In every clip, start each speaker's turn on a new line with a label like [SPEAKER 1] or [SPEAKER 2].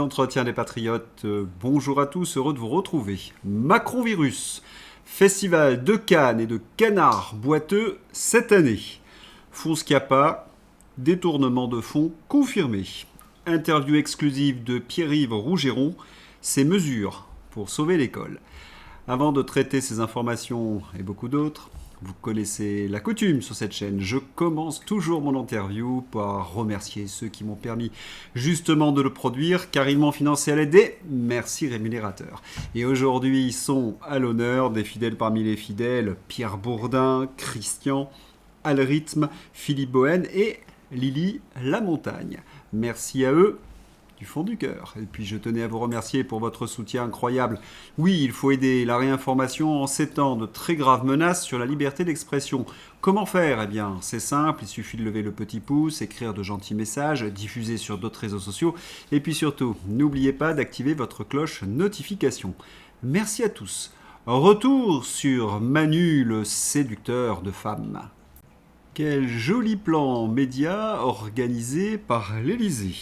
[SPEAKER 1] L'entretien des patriotes, bonjour à tous, heureux de vous retrouver. Macrovirus, festival de Cannes et de canards boiteux cette année. Foncecapa, détournement de fonds confirmé. Interview exclusive de Pierre-Yves Rougeron, ses mesures pour sauver l'école. Avant de traiter ces informations et beaucoup d'autres, vous connaissez la coutume sur cette chaîne. Je commence toujours mon interview par remercier ceux qui m'ont permis justement de le produire, car ils m'ont financé à l'aide des merci rémunérateurs. Et aujourd'hui, ils sont à l'honneur des fidèles parmi les fidèles, Pierre Bourdin, Christian, Alrythme, Philippe Bohen et Lily Lamontagne. Merci à eux du fond du cœur. Et puis je tenais à vous remercier pour votre soutien incroyable. Oui, il faut aider la réinformation en ces temps de très graves menaces sur la liberté d'expression. Comment faire ? Eh bien, c'est simple, il suffit de lever le petit pouce, écrire de gentils messages, diffuser sur d'autres réseaux sociaux, et puis surtout, n'oubliez pas d'activer votre cloche notification. Merci à tous. Retour sur Manu, le séducteur de femmes. Quel joli plan média organisé par l'Élysée.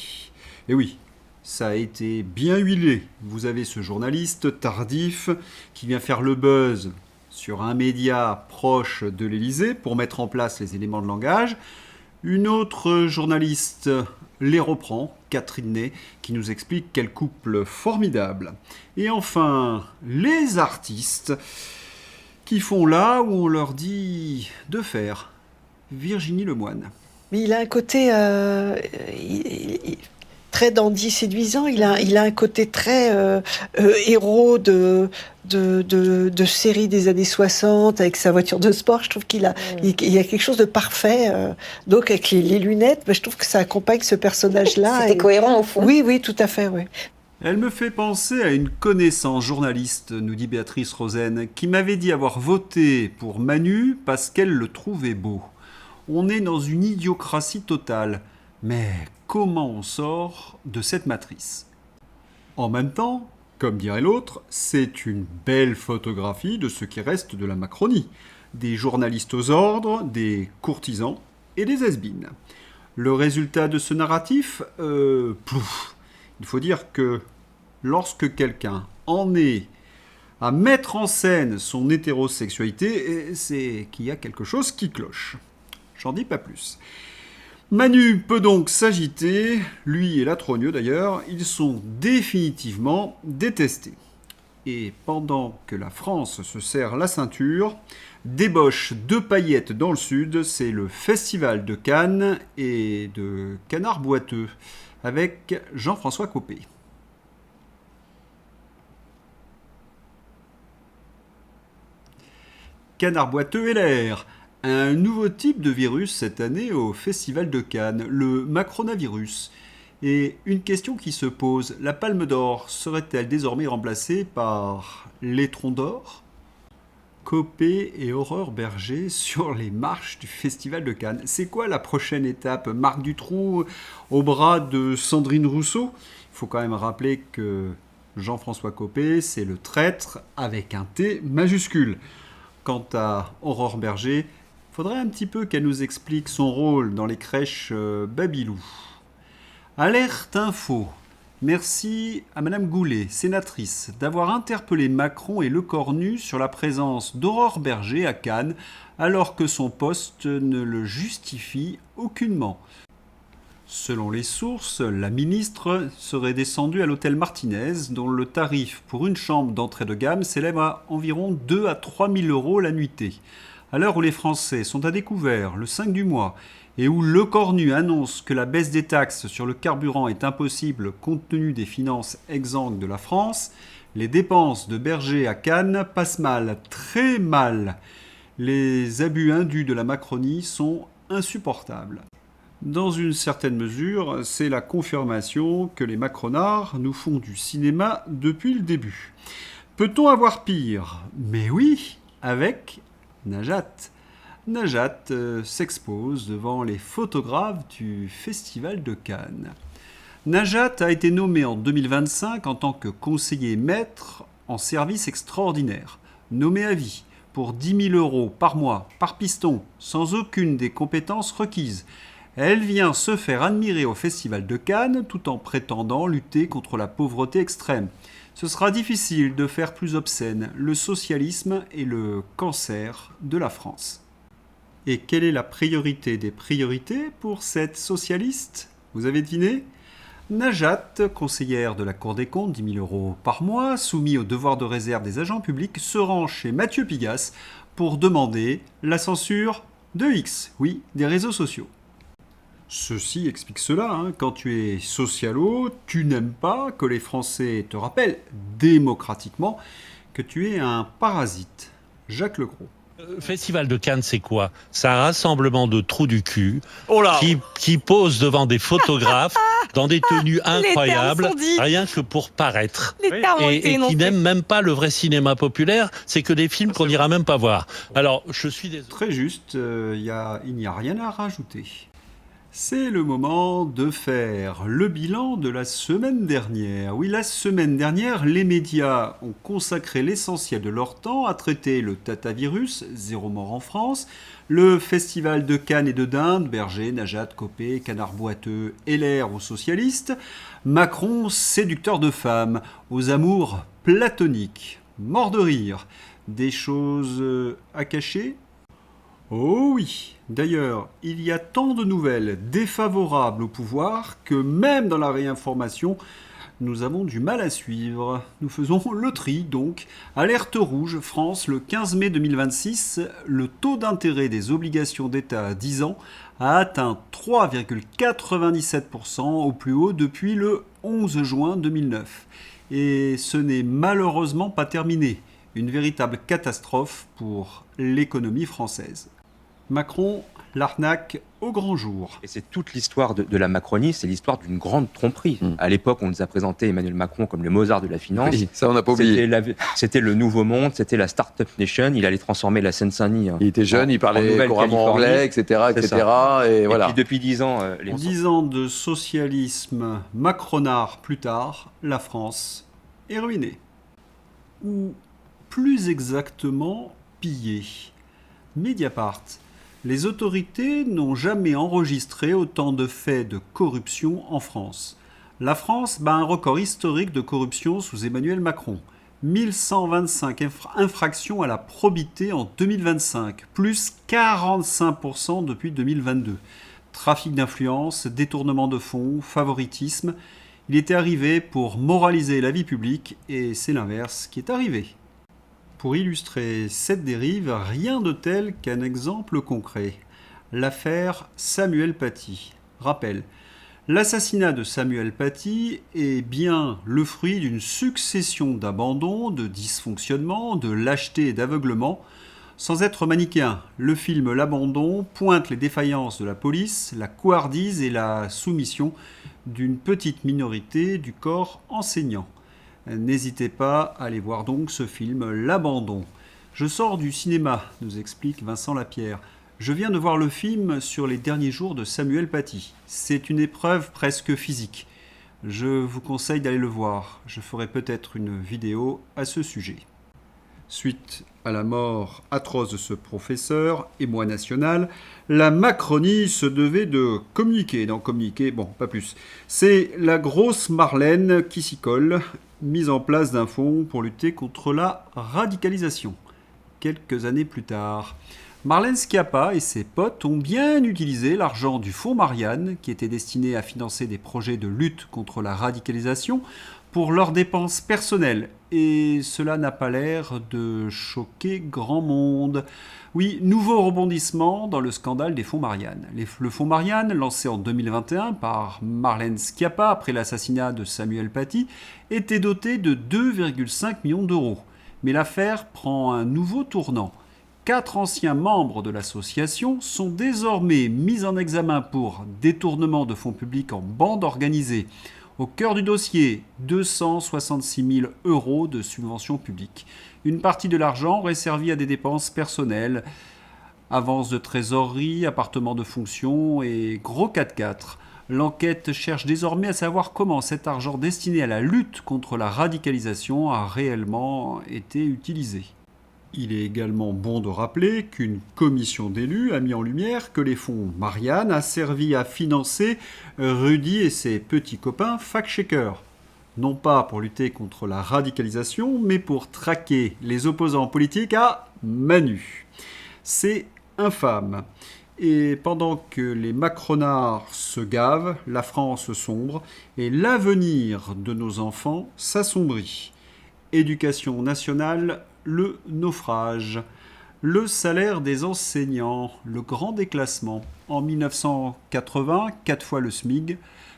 [SPEAKER 1] Et oui, ça a été bien huilé. Vous avez ce journaliste tardif qui vient faire le buzz sur un média proche de l'Élysée pour mettre en place les éléments de langage. Une autre journaliste les reprend, Catherine Ney, qui nous explique quel couple formidable. Et enfin, les artistes qui font là où on leur dit de faire. Virginie Lemoine.
[SPEAKER 2] Mais il a un côté très dandy séduisant, il a un côté très héros de série des années 60 avec sa voiture de sport. Je trouve qu'il a quelque chose de parfait. Donc avec les lunettes, je trouve que ça accompagne ce personnage-là.
[SPEAKER 3] C'était cohérent au fond.
[SPEAKER 2] Oui, tout à fait, oui.
[SPEAKER 1] Elle me fait penser à une connaissance journaliste, nous dit Béatrice Rosen, qui m'avait dit avoir voté pour Manu parce qu'elle le trouvait beau. On est dans une idiocratie totale. Mais comment on sort de cette matrice ? En même temps, comme dirait l'autre, c'est une belle photographie de ce qui reste de la Macronie. Des journalistes aux ordres, des courtisans et des has-beens. Le résultat de ce narratif, plouf. Il faut dire que lorsque quelqu'un en est à mettre en scène son hétérosexualité, c'est qu'il y a quelque chose qui cloche. J'en dis pas plus. Manu peut donc s'agiter, lui et la Trogneux d'ailleurs, ils sont définitivement détestés. Et pendant que la France se serre la ceinture, débauche de paillettes dans le sud, c'est le festival de Cannes et de canards boiteux, avec Jean-François Copé. Canard boiteux et l'air. Un nouveau type de virus cette année au Festival de Cannes, le macronavirus. Et une question qui se pose, la palme d'or serait-elle désormais remplacée par l'étron d'or ? Copé et Aurore Berger sur les marches du Festival de Cannes. C'est quoi la prochaine étape ? Marc Dutroux au bras de Sandrine Rousseau ? Il faut quand même rappeler que Jean-François Copé, c'est le traître avec un T majuscule. Quant à Aurore Berger, faudrait un petit peu qu'elle nous explique son rôle dans les crèches Babylou. Alerte info. Merci à Madame Goulet, sénatrice, d'avoir interpellé Macron et Lecornu sur la présence d'Aurore Berger à Cannes, alors que son poste ne le justifie aucunement. Selon les sources, la ministre serait descendue à l'hôtel Martinez, dont le tarif pour une chambre d'entrée de gamme s'élève à environ 2 à 3 000 euros la nuitée. À l'heure où les Français sont à découvert le 5 du mois et où Lecornu annonce que la baisse des taxes sur le carburant est impossible compte tenu des finances exsangues de la France, les dépenses de Berger à Cannes passent mal, très mal. Les abus indus de la Macronie sont insupportables. Dans une certaine mesure, c'est la confirmation que les macronards nous font du cinéma depuis le début. Peut-on avoir pire ? Mais oui, avec Najat. Najat s'expose devant les photographes du Festival de Cannes. Najat a été nommé en 2025 en tant que conseiller maître en service extraordinaire, nommé à vie pour 10 000 € par mois, par piston, sans aucune des compétences requises. Elle vient se faire admirer au Festival de Cannes tout en prétendant lutter contre la pauvreté extrême. Ce sera difficile de faire plus obscène. Le socialisme est le cancer de la France. Et quelle est la priorité des priorités pour cette socialiste? Vous avez deviné? Najat, conseillère de la Cour des comptes, 10 000 euros par mois, soumis au devoir de réserve des agents publics, se rend chez Mathieu Pigasse pour demander la censure de X, oui, des réseaux sociaux. Ceci explique cela, quand tu es socialo, tu n'aimes pas que les Français te rappellent démocratiquement que tu es un parasite. Jacques Legros.
[SPEAKER 3] Festival de Cannes, c'est quoi? C'est un rassemblement de trous du cul
[SPEAKER 4] Oh là
[SPEAKER 3] qui posent devant des photographes dans des tenues incroyables,
[SPEAKER 5] sont dits.
[SPEAKER 3] rien que pour paraître.
[SPEAKER 5] Les termes ont été
[SPEAKER 3] Et qui
[SPEAKER 5] énoncés.
[SPEAKER 3] n'aiment même pas le vrai cinéma populaire, c'est que des films qu'on n'ira même pas voir. Alors, je suis désolé.
[SPEAKER 1] Très juste, il n'y a rien à rajouter. C'est le moment de faire le bilan de la semaine dernière. Oui, la semaine dernière, les médias ont consacré l'essentiel de leur temps à traiter le tatavirus, 0 mort en France, le festival de Cannes et de dinde, Berger, Najat, Copé, Canard boiteux, LR aux socialistes, Macron, séducteur de femmes, aux amours platoniques, mort de rire, des choses à cacher. Oh oui, d'ailleurs, il y a tant de nouvelles défavorables au pouvoir que même dans la réinformation, nous avons du mal à suivre. Nous faisons le tri donc. Alerte rouge, France, le 15 mai 2026, le taux d'intérêt des obligations d'État à 10 ans a atteint 3,97% au plus haut depuis le 11 juin 2009. Et ce n'est malheureusement pas terminé. Une véritable catastrophe pour l'économie française. Macron, l'arnaque au grand jour.
[SPEAKER 4] Et c'est toute l'histoire de la Macronie, c'est l'histoire d'une grande tromperie. À l'époque, on nous a présenté Emmanuel Macron comme le Mozart de la finance.
[SPEAKER 6] Oui, ça on n'a pas oublié.
[SPEAKER 4] C'était le nouveau monde, c'était la Startup Nation. Il allait transformer la Seine-Saint-Denis.
[SPEAKER 6] Il était jeune, il parlait couramment anglais, etc. Et voilà.
[SPEAKER 4] puis depuis 10 ans...
[SPEAKER 1] 10 ans de socialisme macronard plus tard, la France est ruinée. Ou plus exactement, pillée. Mediapart. Les autorités n'ont jamais enregistré autant de faits de corruption en France. La France bat un record historique de corruption sous Emmanuel Macron. 1125 infractions à la probité en 2025, plus 45% depuis 2022. Trafic d'influence, détournement de fonds, favoritisme. Il était arrivé pour moraliser la vie publique et c'est l'inverse qui est arrivé. Pour illustrer cette dérive, rien de tel qu'un exemple concret. L'affaire Samuel Paty. Rappel, l'assassinat de Samuel Paty est bien le fruit d'une succession d'abandons, de dysfonctionnements, de lâcheté et d'aveuglement. Sans être manichéen, le film L'Abandon pointe les défaillances de la police, la couardise et la soumission d'une petite minorité du corps enseignant. N'hésitez pas à aller voir donc ce film L'Abandon. Je sors du cinéma, nous explique Vincent Lapierre. Je viens de voir le film sur les derniers jours de Samuel Paty. C'est une épreuve presque physique. Je vous conseille d'aller le voir. Je ferai peut-être une vidéo à ce sujet. Suite à la mort atroce de ce professeur, émoi national, la Macronie se devait de communiquer. Non, communiquer, bon, pas plus. C'est la grosse Marlène qui s'y colle, mise en place d'un fonds pour lutter contre la radicalisation. Quelques années plus tard, Marlène Schiappa et ses potes ont bien utilisé l'argent du fonds Marianne, qui était destiné à financer des projets de lutte contre la radicalisation, pour leurs dépenses personnelles. Et cela n'a pas l'air de choquer grand monde. Oui, nouveau rebondissement dans le scandale des fonds Marianne. Le fonds Marianne, lancé en 2021 par Marlène Schiappa après l'assassinat de Samuel Paty, était doté de 2,5 millions d'euros. Mais l'affaire prend un nouveau tournant. 4 anciens membres de l'association sont désormais mis en examen pour détournement de fonds publics en bande organisée. Au cœur du dossier, 266 000 euros de subventions publiques. Une partie de l'argent réservie à des dépenses personnelles, avances de trésorerie, appartements de fonction et gros 4x4. L'enquête cherche désormais à savoir comment cet argent destiné à la lutte contre la radicalisation a réellement été utilisé. Il est également bon de rappeler qu'une commission d'élus a mis en lumière que les fonds Marianne a servi à financer Rudy et ses petits copains fact-checkers. Non pas pour lutter contre la radicalisation, mais pour traquer les opposants politiques à Manu. C'est infâme. Et pendant que les macronards se gavent, la France sombre et l'avenir de nos enfants s'assombrit. Éducation nationale, le naufrage. Le salaire des enseignants, le grand déclassement. En 1980, 4 fois le SMIC,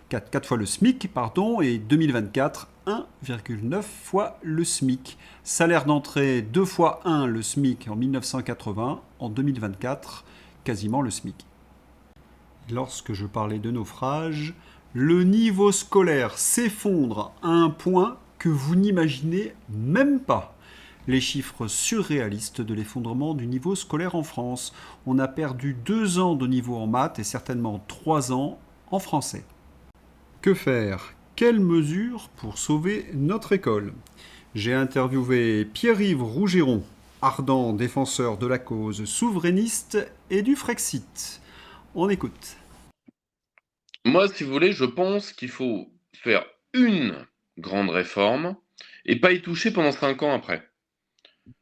[SPEAKER 1] 4 fois le SMIC, pardon, et 2024, 1,9 fois le SMIC. Salaire d'entrée 2 fois 1 le SMIC en 1980, en 2024, quasiment le SMIC. Lorsque je parlais de naufrage, le niveau scolaire s'effondre à un point que vous n'imaginez même pas. Les chiffres surréalistes de l'effondrement du niveau scolaire en France. On a perdu 2 ans de niveau en maths et certainement 3 ans en français. Que faire? Quelles mesures pour sauver notre école? J'ai interviewé Pierre-Yves Rougeron, ardent défenseur de la cause souverainiste et du Frexit. On écoute.
[SPEAKER 5] Moi, si vous voulez, je pense qu'il faut faire une grande réforme et pas y toucher pendant 5 ans après.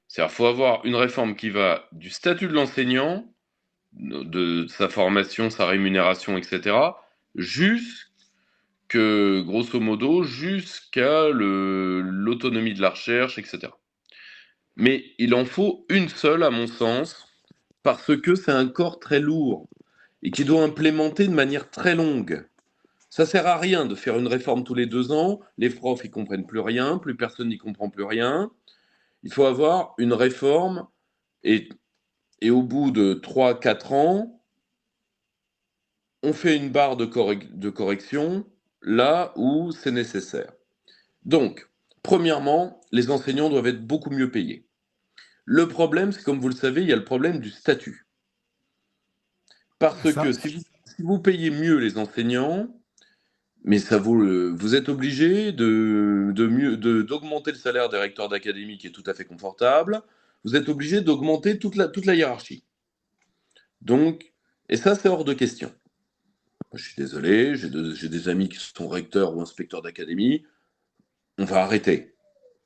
[SPEAKER 5] C'est-à-dire qu'il faut avoir une réforme qui va du statut de l'enseignant, de sa formation, sa rémunération, etc., jusque, grosso modo, jusqu'à l'autonomie de la recherche, etc. Mais il en faut une seule, à mon sens, parce que c'est un corps très lourd et qui doit implémenter de manière très longue. Ça sert à rien de faire une réforme tous les 2 ans, les profs ils comprennent plus rien, plus personne n'y comprend plus rien. Il faut avoir une réforme et au bout de 3-4 ans, on fait une barre de correction là où c'est nécessaire. Donc, premièrement, les enseignants doivent être beaucoup mieux payés. Le problème, c'est comme vous le savez, il y a le problème du statut. Parce que si vous payez mieux les enseignants, mais vous êtes obligé d'augmenter le salaire des recteurs d'académie qui est tout à fait confortable. Vous êtes obligé d'augmenter toute la hiérarchie. Donc, et ça, c'est hors de question. Je suis désolé, j'ai des amis qui sont recteurs ou inspecteurs d'académie. On va arrêter.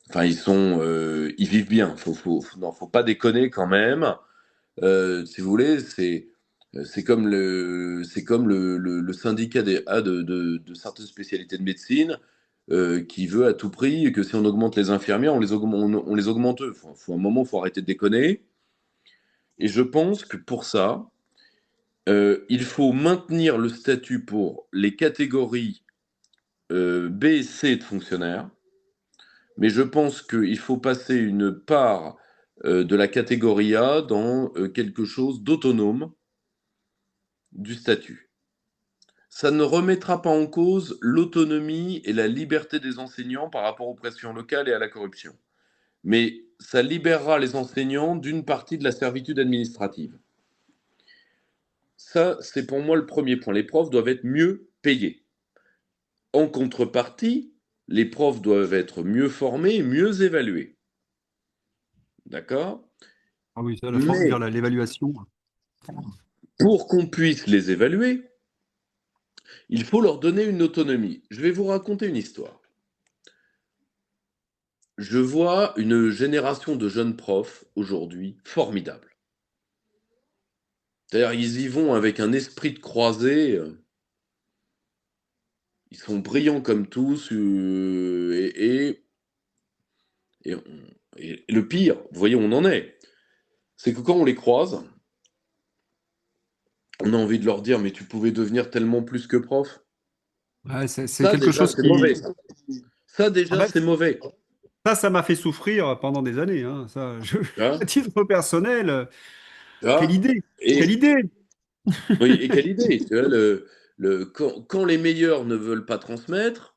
[SPEAKER 5] Enfin, ils vivent bien. Non, faut pas déconner quand même. Si vous voulez, c'est comme le syndicat de certaines spécialités de médecine qui veut à tout prix que si on augmente les infirmières, on les augmente eux. Un moment, il faut arrêter de déconner. Et je pense que pour ça, il faut maintenir le statut pour les catégories B et C de fonctionnaires, mais je pense qu'il faut passer une part de la catégorie A dans quelque chose d'autonome du statut. Ça ne remettra pas en cause l'autonomie et la liberté des enseignants par rapport aux pressions locales et à la corruption, mais ça libérera les enseignants d'une partie de la servitude administrative. Ça, c'est pour moi le premier point. Les profs doivent être mieux payés. En contrepartie, les profs doivent être mieux formés et mieux évalués. D'accord?
[SPEAKER 1] Ah oui, ça, l'évaluation.
[SPEAKER 5] Pour qu'on puisse les évaluer, il faut leur donner une autonomie. Je vais vous raconter une histoire. Je vois une génération de jeunes profs aujourd'hui formidable. C'est-à-dire, ils y vont avec un esprit de croisée. Ils sont brillants comme tous. Et le pire, vous voyez où on en est, c'est que quand on les croise, on a envie de leur dire, mais tu pouvais devenir tellement plus que prof.
[SPEAKER 1] Ouais, c'est
[SPEAKER 5] Ça,
[SPEAKER 1] quelque
[SPEAKER 5] déjà,
[SPEAKER 1] chose
[SPEAKER 5] c'est
[SPEAKER 1] qui...
[SPEAKER 5] mauvais. Ça, déjà,
[SPEAKER 1] Ah ben,
[SPEAKER 5] c'est mauvais.
[SPEAKER 1] ça m'a fait souffrir pendant des années. Hein. Ça,
[SPEAKER 5] Hein
[SPEAKER 1] à titre personnel, quelle
[SPEAKER 5] Ah.
[SPEAKER 1] idée!
[SPEAKER 5] Et,
[SPEAKER 1] Quelle idée!
[SPEAKER 5] oui, et quelle idée, tu vois, quand les meilleurs ne veulent pas transmettre,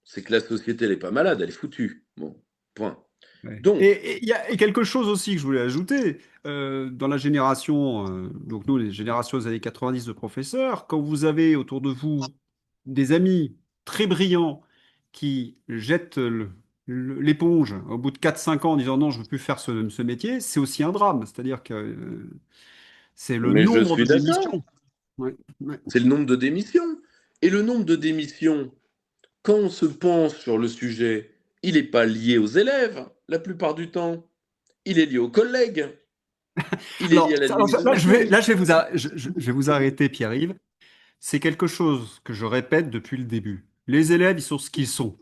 [SPEAKER 5] c'est que la société, elle est pas malade, elle est foutue. Bon, point.
[SPEAKER 1] Ouais.
[SPEAKER 5] Donc,
[SPEAKER 1] Et il y a quelque chose aussi que je voulais ajouter, dans la génération, donc nous, les générations des années 90 de professeurs, quand vous avez autour de vous des amis très brillants qui jettent l'éponge au bout de 4-5 ans en disant non, je ne veux plus faire ce métier, c'est aussi un drame. C'est-à-dire que c'est le
[SPEAKER 5] Mais je
[SPEAKER 1] nombre
[SPEAKER 5] suis
[SPEAKER 1] de
[SPEAKER 5] d'accord.
[SPEAKER 1] démissions. Ouais, ouais.
[SPEAKER 5] C'est le nombre de démissions. Et le nombre de démissions, quand on se penche sur le sujet, il n'est pas lié aux élèves, la plupart du temps. Il est lié aux collègues. Il est lié
[SPEAKER 1] Alors,
[SPEAKER 5] à
[SPEAKER 1] là,
[SPEAKER 5] l'administration.
[SPEAKER 1] je vais vous arrêter, Pierre-Yves. C'est quelque chose que je répète depuis le début. Les élèves, ils sont ce qu'ils sont.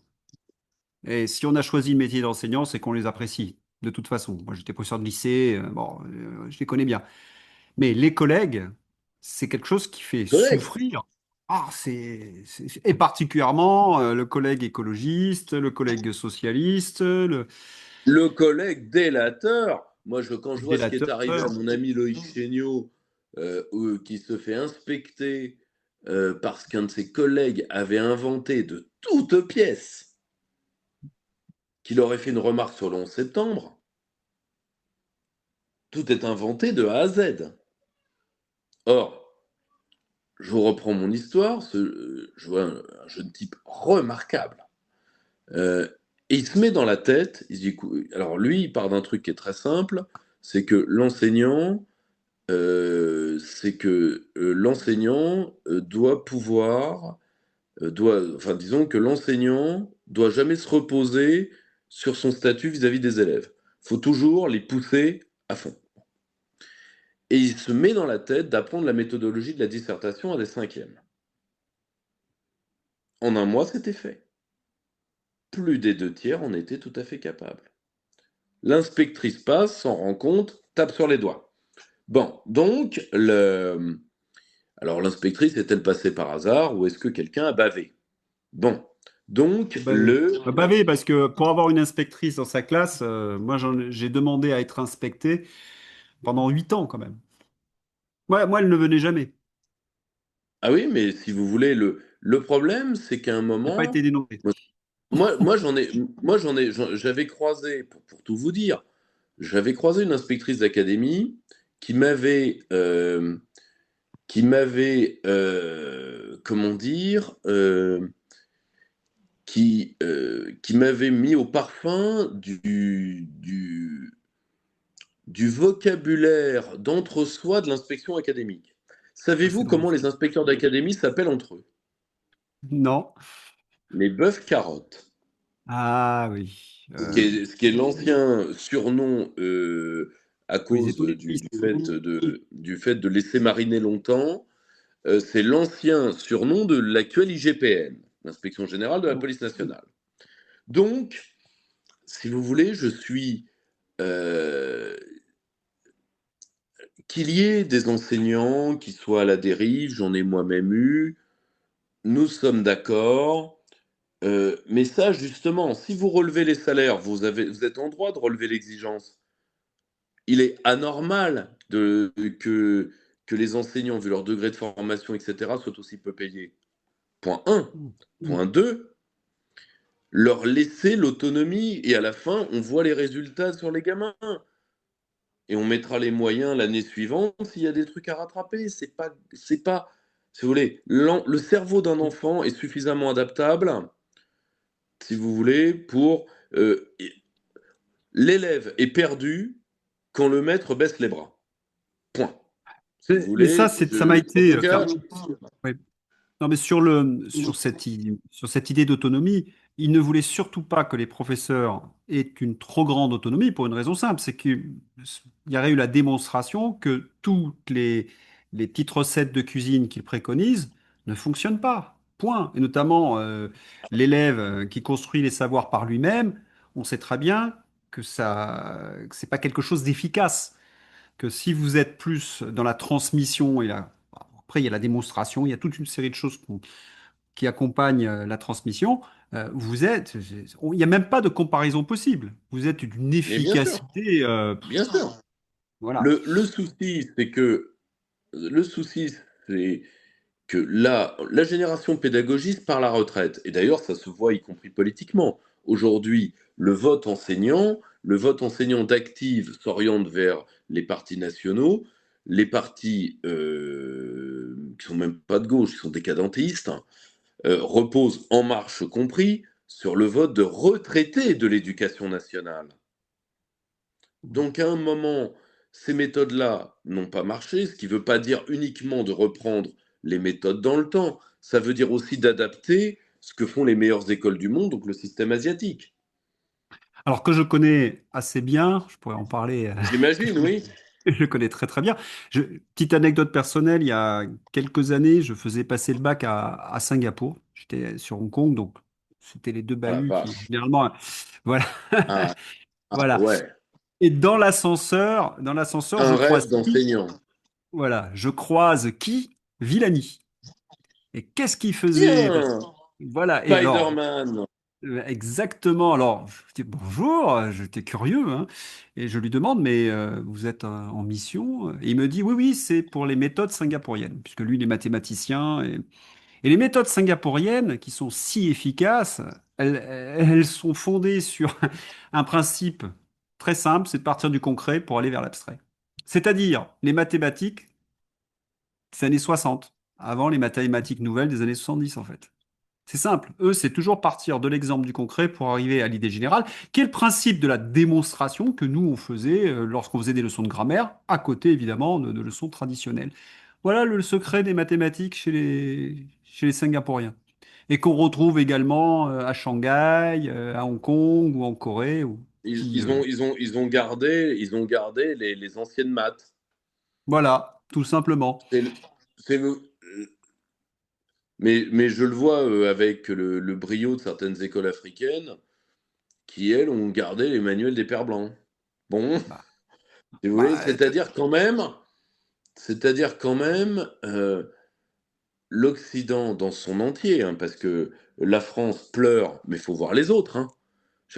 [SPEAKER 1] Et si on a choisi le métier d'enseignant, c'est qu'on les apprécie, de toute façon. Moi, j'étais professeur de lycée, bon, je les connais bien. Mais les collègues, c'est quelque chose qui fait
[SPEAKER 5] Collègues.
[SPEAKER 1] souffrir. Ah, et particulièrement le collègue écologiste, le collègue socialiste, le
[SPEAKER 5] Le collègue délateur. Moi, quand je vois ce qui est
[SPEAKER 1] délateur.
[SPEAKER 5] arrivé à mon ami Loïc Chéniaud, qui se fait inspecter parce qu'un de ses collègues avait inventé de toutes pièces qu'il aurait fait une remarque sur le 11 septembre, tout est inventé de A à Z. Or, je vous reprends mon histoire, je vois un jeune type remarquable. Euh, et il se met dans la tête, il se dit, alors lui, il part d'un truc qui est très simple, c'est que l'enseignant doit pouvoir, enfin disons que l'enseignant doit jamais se reposer sur son statut vis-à-vis des élèves. Il faut toujours les pousser à fond. Et il se met dans la tête d'apprendre la méthodologie de la dissertation à des cinquièmes. En un mois, c'était fait. Plus des 2 tiers en étaient tout à fait capables. L'inspectrice passe, s'en rend compte, tape sur les doigts. Bon, donc, alors l'inspectrice est-elle passée par hasard ou est-ce que quelqu'un a bavé? Bon, donc
[SPEAKER 1] Bavé, parce que pour avoir une inspectrice dans sa classe, moi j'ai demandé à être inspecté pendant 8 ans quand même. Moi, elle ne venait jamais.
[SPEAKER 5] Ah oui, mais si vous voulez, le problème, c'est qu'à un
[SPEAKER 1] Elle n'a pas été
[SPEAKER 5] moment,
[SPEAKER 1] dénoncée.
[SPEAKER 5] j'avais croisé, pour tout vous dire, j'avais croisé une inspectrice d'académie qui m'avait, comment dire, qui m'avait mis au parfum du vocabulaire d'entre-soi de l'inspection académique.
[SPEAKER 1] Ah, c'est
[SPEAKER 5] Savez-vous
[SPEAKER 1] drôle.
[SPEAKER 5] comment les inspecteurs d'académie s'appellent entre eux?
[SPEAKER 1] Non.
[SPEAKER 5] Les bœufs carottes.
[SPEAKER 1] Ah oui.
[SPEAKER 5] Ce qui est l'ancien surnom à
[SPEAKER 1] Ils
[SPEAKER 5] cause
[SPEAKER 1] étaient
[SPEAKER 5] du fait de laisser mariner longtemps. C'est l'ancien surnom de l'actuelle IGPN, l'Inspection générale de la police nationale. Donc, si vous voulez, je suis qu'il y ait des enseignants qui soient à la dérive, j'en ai moi-même eu, nous sommes d'accord. Mais ça, justement, si vous relevez les salaires, vous êtes en droit de relever l'exigence. Il est anormal que les enseignants, vu leur degré de formation, etc., soient aussi peu payés. Point 1. Point 2, leur laisser l'autonomie et à la fin, on voit les résultats sur les gamins. Et on mettra les moyens l'année suivante s'il y a des trucs à rattraper. C'est pas, si vous voulez, le cerveau d'un enfant est suffisamment adaptable, si vous voulez, pour l'élève est perdu quand le maître baisse les bras. Point. Si vous
[SPEAKER 1] Mais ça,
[SPEAKER 5] voulez,
[SPEAKER 1] ça m'a
[SPEAKER 5] en
[SPEAKER 1] été.
[SPEAKER 5] tout cas,
[SPEAKER 1] Ouais. Non, mais sur cette idée d'autonomie, il ne voulait surtout pas que les professeurs aient une trop grande autonomie pour une raison simple, c'est qu'il y aurait eu la démonstration que toutes les petites recettes de cuisine qu'il préconise ne fonctionnent pas. Point. Et notamment l'élève qui construit les savoirs par lui-même, on sait très bien que c'est pas quelque chose d'efficace. Que si vous êtes plus dans la transmission après il y a la démonstration, il y a toute une série de choses qui accompagnent la transmission. Il n'y a même pas de comparaison possible. Vous êtes d'une
[SPEAKER 5] mais bien sûr,
[SPEAKER 1] efficacité,
[SPEAKER 5] bien sûr.
[SPEAKER 1] voilà.
[SPEAKER 5] Le souci, c'est que la génération pédagogique part à la retraite. Et d'ailleurs, ça se voit y compris politiquement. Aujourd'hui, le vote enseignant d'active s'oriente vers les partis nationaux, les partis qui sont même pas de gauche, qui sont décadentistes, reposent En Marche compris sur le vote de retraités de l'éducation nationale. Donc à un moment, ces méthodes-là n'ont pas marché, ce qui ne veut pas dire uniquement de reprendre les méthodes dans le temps, ça veut dire aussi d'adapter ce que font les meilleures écoles du monde, donc le système asiatique.
[SPEAKER 1] Alors que je connais assez bien, je pourrais en parler,
[SPEAKER 5] J'imagine, oui.
[SPEAKER 1] je le connais très très bien. Petite anecdote personnelle, il y a quelques années, je faisais passer le bac à Singapour. J'étais sur Hong Kong, donc c'était les deux
[SPEAKER 5] Ah la
[SPEAKER 1] bahuts qui,
[SPEAKER 5] vache.
[SPEAKER 1] généralement, voilà,
[SPEAKER 5] Ah,
[SPEAKER 1] voilà.
[SPEAKER 5] ouais.
[SPEAKER 1] Et dans l'ascenseur, je
[SPEAKER 5] Un
[SPEAKER 1] croise
[SPEAKER 5] rêve
[SPEAKER 1] qui?
[SPEAKER 5] d'enseignant.
[SPEAKER 1] Voilà, je croise qui? Villani. Et qu'est-ce qu'il faisait?
[SPEAKER 5] Tiens,
[SPEAKER 1] Voilà, et alors,
[SPEAKER 5] Spider-Man.
[SPEAKER 1] exactement. Alors, je dis bonjour, j'étais curieux, hein, et je lui demande, mais vous êtes en mission? Et il me dit, oui, oui, c'est pour les méthodes singapouriennes, puisque lui, il est mathématicien. Et les méthodes singapouriennes, qui sont si efficaces, elles sont fondées sur un principe très simple, c'est de partir du concret pour aller vers l'abstrait. C'est-à-dire, les mathématiques des années 60, avant les mathématiques nouvelles des années 70, en fait. C'est simple. Eux, c'est toujours partir de l'exemple du concret pour arriver à l'idée générale, qui est le principe de la démonstration que nous, on faisait lorsqu'on faisait des leçons de grammaire, à côté, évidemment, de leçons traditionnelles. Voilà le secret des mathématiques chez les Singapouriens. Et qu'on retrouve également à Shanghai, à Hong Kong ou en Corée,
[SPEAKER 5] Ils ont gardé les anciennes maths.
[SPEAKER 1] voilà, tout simplement.
[SPEAKER 5] C'est le- c'est le- mais je le vois avec le brio de certaines écoles africaines qui, elles, ont gardé les manuels des Pères Blancs. Bon,
[SPEAKER 1] Bah,
[SPEAKER 5] si vous voulez,
[SPEAKER 1] bah,
[SPEAKER 5] c'est-à-dire quand même, l'Occident dans son entier, hein, parce que la France pleure, mais il faut voir les autres. Hein.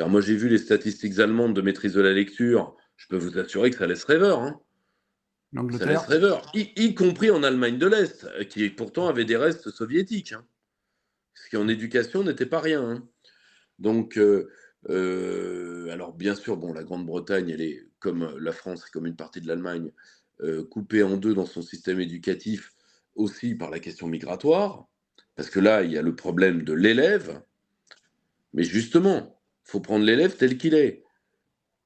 [SPEAKER 5] Moi, j'ai vu les statistiques allemandes de maîtrise de la lecture. Je peux vous assurer que ça laisse rêveur. Hein. Ça laisse
[SPEAKER 1] l'Angleterre.
[SPEAKER 5] rêveur, y compris en Allemagne de l'Est, qui pourtant avait des restes soviétiques. Hein. Ce qui en éducation n'était pas rien. Hein. Donc, alors bien sûr, bon, la Grande-Bretagne, elle est comme la France, comme une partie de l'Allemagne, coupée en deux dans son système éducatif aussi par la question migratoire, parce que là, il y a le problème de l'élève, mais justement, il faut prendre l'élève tel qu'il est.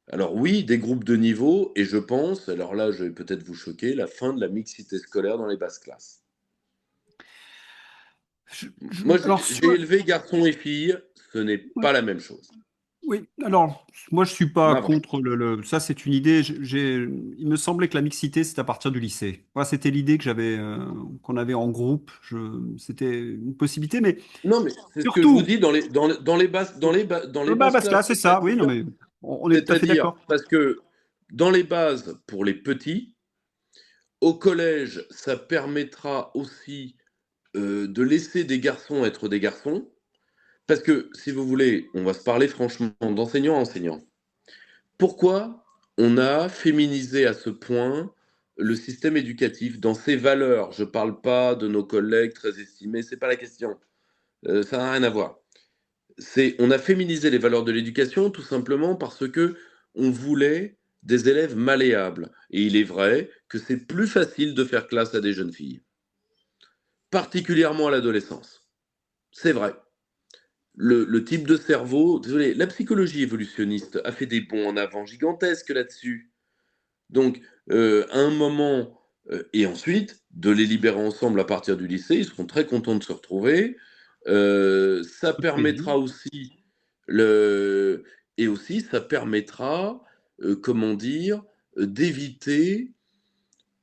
[SPEAKER 5] Alors oui, des groupes de niveau, et je pense, alors là, je vais peut-être vous choquer, la fin de la mixité scolaire dans les basses classes. Moi,
[SPEAKER 1] Alors,
[SPEAKER 5] j'ai élevé garçons et filles, ce n'est pas la même chose.
[SPEAKER 1] oui, alors, moi, je suis pas
[SPEAKER 5] Navré.
[SPEAKER 1] contre ça, c'est une idée. Il me semblait que la mixité, c'était à partir du lycée. Moi, c'était l'idée qu'on avait en groupe. C'était une possibilité, mais
[SPEAKER 5] Non, mais c'est ce que je vous
[SPEAKER 1] surtout,
[SPEAKER 5] dis dans les basses,
[SPEAKER 1] parce que là,
[SPEAKER 5] classes,
[SPEAKER 1] c'est ça, oui, non, mais on est tout à fait d'accord.
[SPEAKER 5] parce que dans les bases pour les petits, au collège, ça permettra aussi de laisser des garçons être des garçons, parce que si vous voulez, on va se parler franchement d'enseignant à enseignant. Pourquoi on a féminisé à ce point le système éducatif dans ses valeurs? Je ne parle pas de nos collègues très estimés, c'est pas la question. Ça n'a rien à voir. On a féminisé les valeurs de l'éducation tout simplement parce que on voulait des élèves malléables. Et il est vrai que c'est plus facile de faire classe à des jeunes filles, particulièrement à l'adolescence. C'est vrai. Le type de cerveau, désolé, la psychologie évolutionniste a fait des bonds en avant gigantesques là-dessus. Donc, à un moment, et ensuite, de les libérer ensemble à partir du lycée, ils seront très contents de se retrouver. Ça
[SPEAKER 1] Peu de plaisir.
[SPEAKER 5] permettra aussi, le, et aussi, ça permettra, comment dire, d'éviter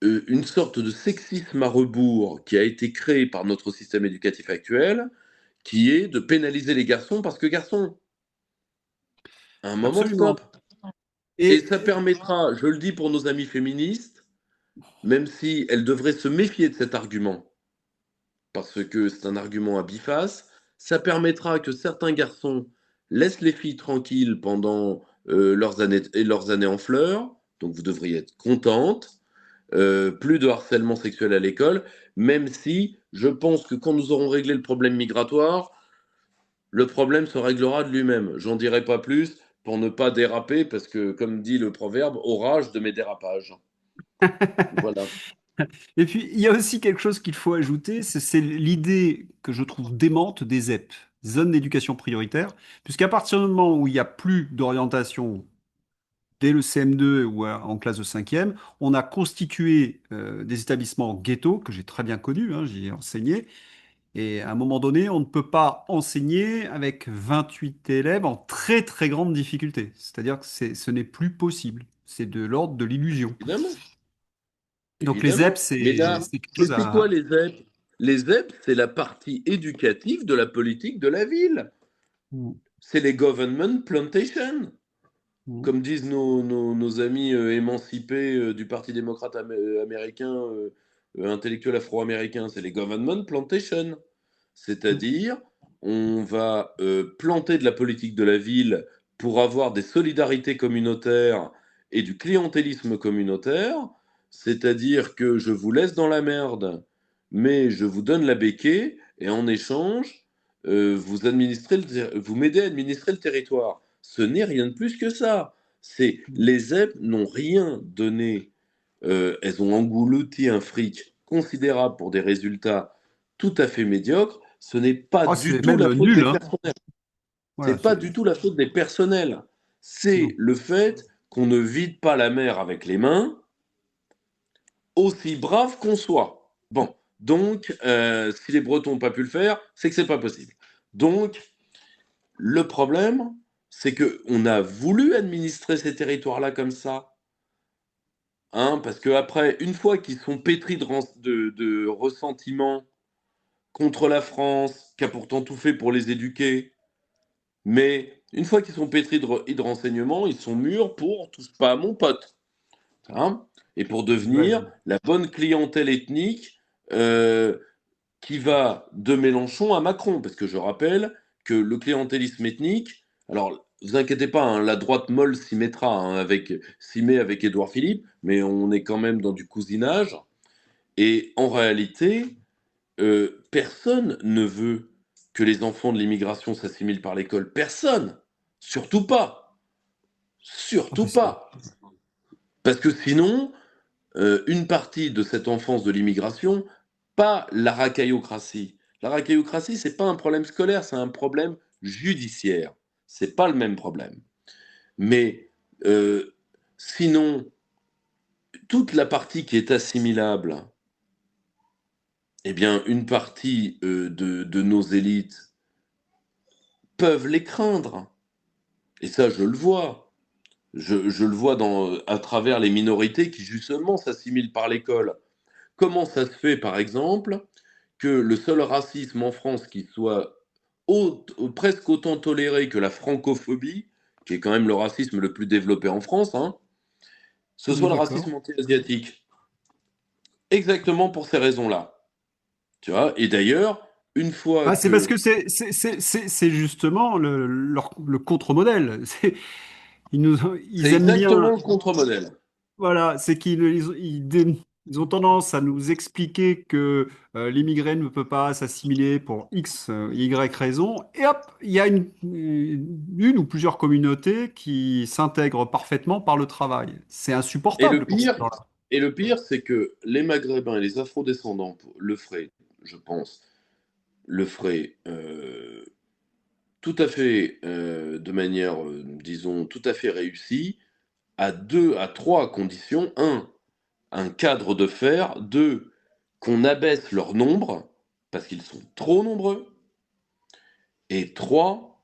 [SPEAKER 5] une sorte de sexisme à rebours qui a été créé par notre système éducatif actuel, qui est de pénaliser les garçons parce que garçons, à un moment,
[SPEAKER 1] Absolument.
[SPEAKER 5] stop. Et
[SPEAKER 1] Et
[SPEAKER 5] ça permettra, je le dis pour nos amis féministes, même si elles devraient se méfier de cet argument, parce que c'est un argument à biface, ça permettra que certains garçons laissent les filles tranquilles pendant leurs années en fleurs, donc vous devriez être contente, plus de harcèlement sexuel à l'école, même si je pense que quand nous aurons réglé le problème migratoire, le problème se réglera de lui-même. J'en dirai pas plus pour ne pas déraper, parce que, comme dit le proverbe, orage de mes dérapages. Voilà.
[SPEAKER 1] puis, il y a aussi quelque chose qu'il faut ajouter, c'est l'idée que je trouve démente des ZEP. zones d'éducation prioritaire, puisqu'à partir du moment où il n'y a plus d'orientation dès le CM2 ou en classe de 5e, on a constitué des établissements ghetto, que j'ai très bien connus, hein, j'y ai enseigné, et à un moment donné, on ne peut pas enseigner avec 28 élèves en très très grande difficulté. C'est-à-dire que ce n'est plus possible. C'est de l'ordre de l'illusion.
[SPEAKER 5] Évidemment,
[SPEAKER 1] Donc les ZEP,
[SPEAKER 5] évidemment. Mais là,
[SPEAKER 1] c'est quelque chose
[SPEAKER 5] mais c'est quoi
[SPEAKER 1] à...
[SPEAKER 5] les ZEP? Les ZEP, c'est la partie éducative de la politique de la ville.
[SPEAKER 1] Mm,
[SPEAKER 5] C'est les government plantations.
[SPEAKER 1] mm.
[SPEAKER 5] Comme disent nos amis émancipés du Parti démocrate américain, intellectuels afro-américains, c'est les government plantations. C'est-à-dire, on va planter de la politique de la ville pour avoir des solidarités communautaires et du clientélisme communautaire, c'est-à-dire que je vous laisse dans la merde, mais je vous donne la béquée, et en échange, vous m'aidez à administrer le territoire. Ce n'est rien de plus que ça. Les ZEP n'ont rien donné. Elles ont englouti un fric considérable pour des résultats tout à fait médiocres. Ce n'est pas
[SPEAKER 1] Oh,
[SPEAKER 5] du
[SPEAKER 1] c'est
[SPEAKER 5] tout
[SPEAKER 1] même
[SPEAKER 5] la faute
[SPEAKER 1] nul,
[SPEAKER 5] des
[SPEAKER 1] hein.
[SPEAKER 5] personnels.
[SPEAKER 1] Voilà,
[SPEAKER 5] C'est pas du tout la faute des personnels. C'est
[SPEAKER 1] non.
[SPEAKER 5] le fait qu'on ne vide pas la mer avec les mains, aussi brave qu'on soit. Bon, donc, si les Bretons n'ont pas pu le faire, c'est que c'est pas possible. Donc, le problème, c'est qu'on a voulu administrer ces territoires-là comme ça. Hein, parce qu'après, une fois qu'ils sont pétris de ressentiment contre la France, qui a pourtant tout fait pour les éduquer, mais une fois qu'ils sont pétris de renseignements, ils sont mûrs pour touche pas à mon pote. Hein, et pour
[SPEAKER 1] Ouais.
[SPEAKER 5] devenir la bonne clientèle ethnique qui va de Mélenchon à Macron. Parce que je rappelle que le clientélisme ethnique, alors vous inquiétez pas, hein, la droite molle s'y mettra, hein, s'y met avec Édouard Philippe, mais on est quand même dans du cousinage. Et en réalité, personne ne veut que les enfants de l'immigration s'assimilent par l'école. Personne. Surtout pas.
[SPEAKER 1] Ah,
[SPEAKER 5] Surtout
[SPEAKER 1] mais c'est-
[SPEAKER 5] pas. Parce que sinon, une partie de cette enfance de l'immigration, pas la racaillocratie. La racaillocratie, c'est pas un problème scolaire, c'est un problème judiciaire. C'est pas le même problème. Mais sinon, toute la partie qui est assimilable, eh bien, une partie de nos élites peuvent les craindre. Et ça, je le vois. Je le vois à travers les minorités qui, justement, s'assimilent par l'école. Comment ça se fait, par exemple, que le seul racisme en France qui soit presque autant toléré que la francophobie, qui est quand même le racisme le plus développé en France, hein, ce
[SPEAKER 1] on est
[SPEAKER 5] soit le
[SPEAKER 1] d'accord.
[SPEAKER 5] racisme anti-asiatique. Exactement pour ces raisons-là. Tu vois. Et d'ailleurs, une fois
[SPEAKER 1] Ah, c'est parce
[SPEAKER 5] que...
[SPEAKER 1] que c'est justement le contre-modèle.
[SPEAKER 5] C'est
[SPEAKER 1] Ils aiment
[SPEAKER 5] exactement
[SPEAKER 1] bien.
[SPEAKER 5] le contre-modèle.
[SPEAKER 1] Voilà, c'est ils ont tendance à nous expliquer que l'immigré ne peut pas s'assimiler pour X, Y raison, et hop, il y a une ou plusieurs communautés qui s'intègrent parfaitement par le travail. C'est
[SPEAKER 5] Et le
[SPEAKER 1] insupportable pour ces
[SPEAKER 5] pire,
[SPEAKER 1] gens-là.
[SPEAKER 5] et le pire, c'est que les Maghrébins et les Afro-descendants le feraient, je pense, le feraient tout à fait, de manière, disons, tout à fait réussie, à trois conditions. Un cadre de fer. Deux, qu'on abaisse leur nombre, parce qu'ils sont trop nombreux. Et trois,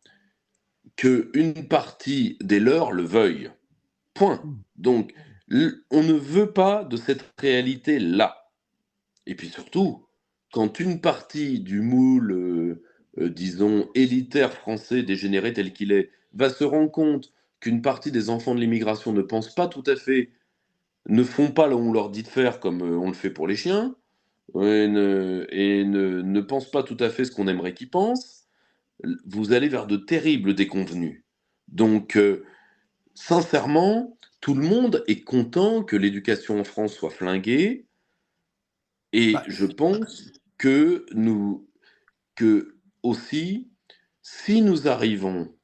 [SPEAKER 5] qu'une partie des leurs le veuille. Point. Donc, on ne veut pas de cette réalité-là. Et puis surtout, quand une partie du moule, disons, élitaire français dégénéré tel qu'il est, va se rendre compte qu'une partie des enfants de l'immigration ne pensent pas tout à fait, ne font pas là où on leur dit de faire comme on le fait pour les chiens, et ne pensent pas tout à fait ce qu'on aimerait qu'ils pensent, vous allez vers de terribles déconvenues. Donc, sincèrement, tout le monde est content que l'éducation en France soit flinguée, et
[SPEAKER 1] Bah,
[SPEAKER 5] je pense que aussi, si nous arrivons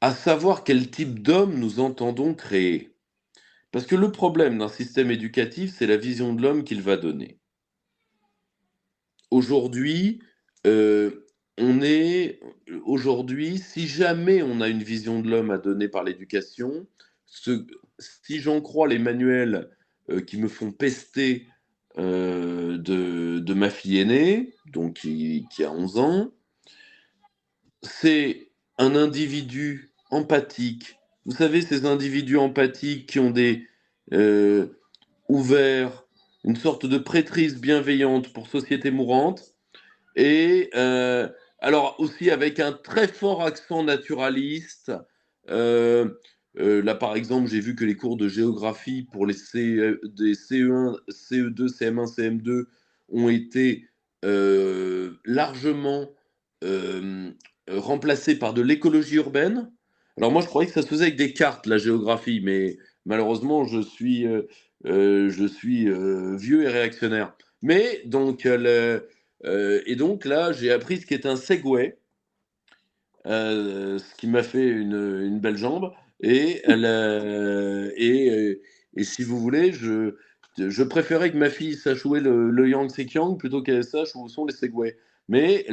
[SPEAKER 5] à savoir quel type d'homme nous entendons créer, parce que le problème d'un système éducatif, c'est la vision de l'homme qu'il va donner. Aujourd'hui, on est aujourd'hui, si jamais on a une vision de l'homme à donner par l'éducation, si j'en crois les manuels qui me font pester de ma fille aînée, donc qui a 11 ans, c'est un individu empathique. Vous savez, ces individus empathiques qui ont ouvert une sorte de prêtrise bienveillante pour société mourante, et alors aussi avec un très fort accent naturaliste. Là, par exemple, j'ai vu que les cours de géographie pour des CE1, CE2, CM1, CM2 ont été largement remplacés par de l'écologie urbaine. Alors moi, je croyais que ça se faisait avec des cartes, la géographie, mais malheureusement, je suis vieux et réactionnaire. Mais donc, et donc là, j'ai appris ce qu'est un Segway, ce qui m'a fait une belle jambe. Et si vous voulez, je préférais que ma fille sache jouer le Yangtze Kiang plutôt qu'elle sache où sont les Segways. Mais,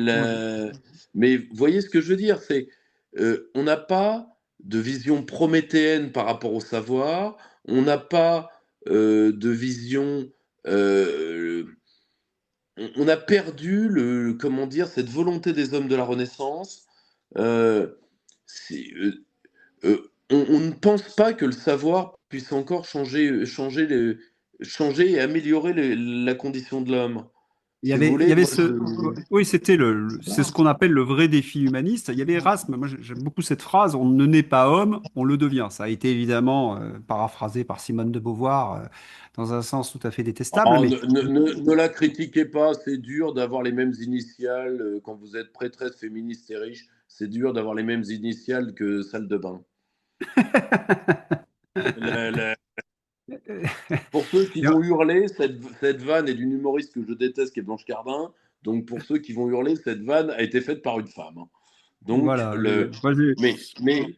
[SPEAKER 5] mais vous voyez ce que je veux dire, c'est on n'a pas de vision prométhéenne par rapport au savoir, on n'a pas de vision... on a perdu comment dire, cette volonté des hommes de la Renaissance. Euh, on ne pense pas que le savoir puisse encore changer et améliorer la condition de l'homme.
[SPEAKER 1] Il y
[SPEAKER 5] Si vous
[SPEAKER 1] avait, il
[SPEAKER 5] voulez,
[SPEAKER 1] y avait
[SPEAKER 5] moi,
[SPEAKER 1] ce, oui, c'est ce qu'on appelle le vrai défi humaniste. Il y avait Erasme, moi j'aime beaucoup cette phrase, on ne naît pas homme, on le devient. Ça a été évidemment paraphrasé par Simone de Beauvoir dans un sens tout à fait détestable,
[SPEAKER 5] oh,
[SPEAKER 1] mais
[SPEAKER 5] ne la critiquez pas, c'est dur d'avoir les mêmes initiales quand vous êtes prêtresse féministe et riche. C'est dur d'avoir les mêmes initiales que salle de bain. La- la- Pour ceux qui vont hurler, cette vanne est d'une humoriste que je déteste, qui est Blanche Cardin. Donc, pour ceux qui vont hurler, cette vanne a été faite par une femme. Donc,
[SPEAKER 1] voilà.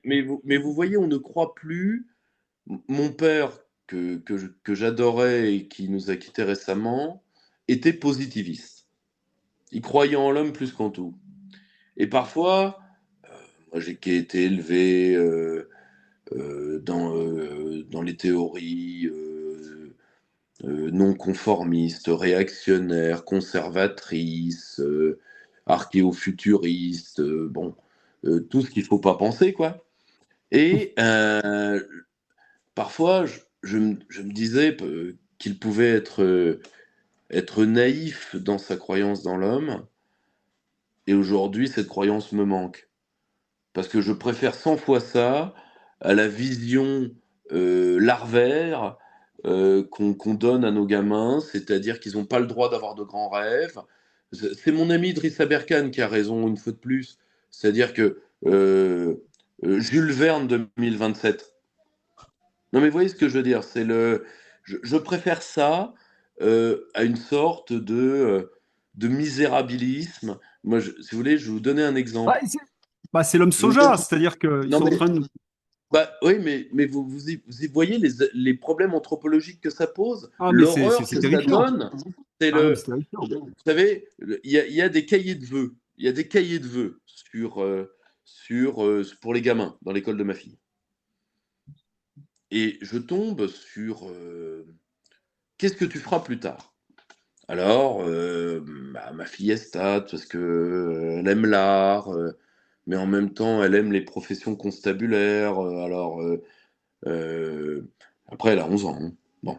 [SPEAKER 5] mais vous voyez, on ne croit plus. Mon père, que j'adorais et qui nous a quittés récemment, était positiviste. Il croyait en l'homme plus qu'en tout. Et parfois, moi j'ai été élevé dans les théories non conformistes, réactionnaires, conservatrices, archéofuturistes, bon, tout ce qu'il ne faut pas penser, quoi. Et parfois, je me disais qu'il pouvait être naïf dans sa croyance dans l'homme, et aujourd'hui, cette croyance me manque. Parce que je préfère 100 fois ça à la vision larvaire qu'on donne à nos gamins, c'est-à-dire qu'ils n'ont pas le droit d'avoir de grands rêves. C'est mon ami Idriss Aberkan qui a raison une fois de plus. C'est-à-dire que Jules Verne 2027. Non mais vous voyez ce que je veux dire, je préfère ça à une sorte de misérabilisme. Moi, si vous voulez, je vais vous donner un exemple.
[SPEAKER 1] C'est l'homme
[SPEAKER 5] Je vous
[SPEAKER 1] soja,
[SPEAKER 5] donne-
[SPEAKER 1] c'est-à-dire qu'ils
[SPEAKER 5] Non,
[SPEAKER 1] sont en
[SPEAKER 5] mais,
[SPEAKER 1] train de...
[SPEAKER 5] bah, oui, mais vous y voyez les problèmes anthropologiques que ça pose,
[SPEAKER 1] Ah, mais
[SPEAKER 5] l'horreur
[SPEAKER 1] c'est
[SPEAKER 5] que ça
[SPEAKER 1] terrifiant.
[SPEAKER 5] donne. C'est
[SPEAKER 1] Ah, non, mais c'est terrifiant.
[SPEAKER 5] vous savez, il y a des cahiers de vœux. Il y a des cahiers de vœux pour les gamins dans l'école de ma fille. Et je tombe sur qu'est-ce que tu feras plus tard? Alors, ma fille est state parce que elle aime l'art, mais en même temps, elle aime les professions constabulaires. Après, elle a 11 ans, hein. Bon.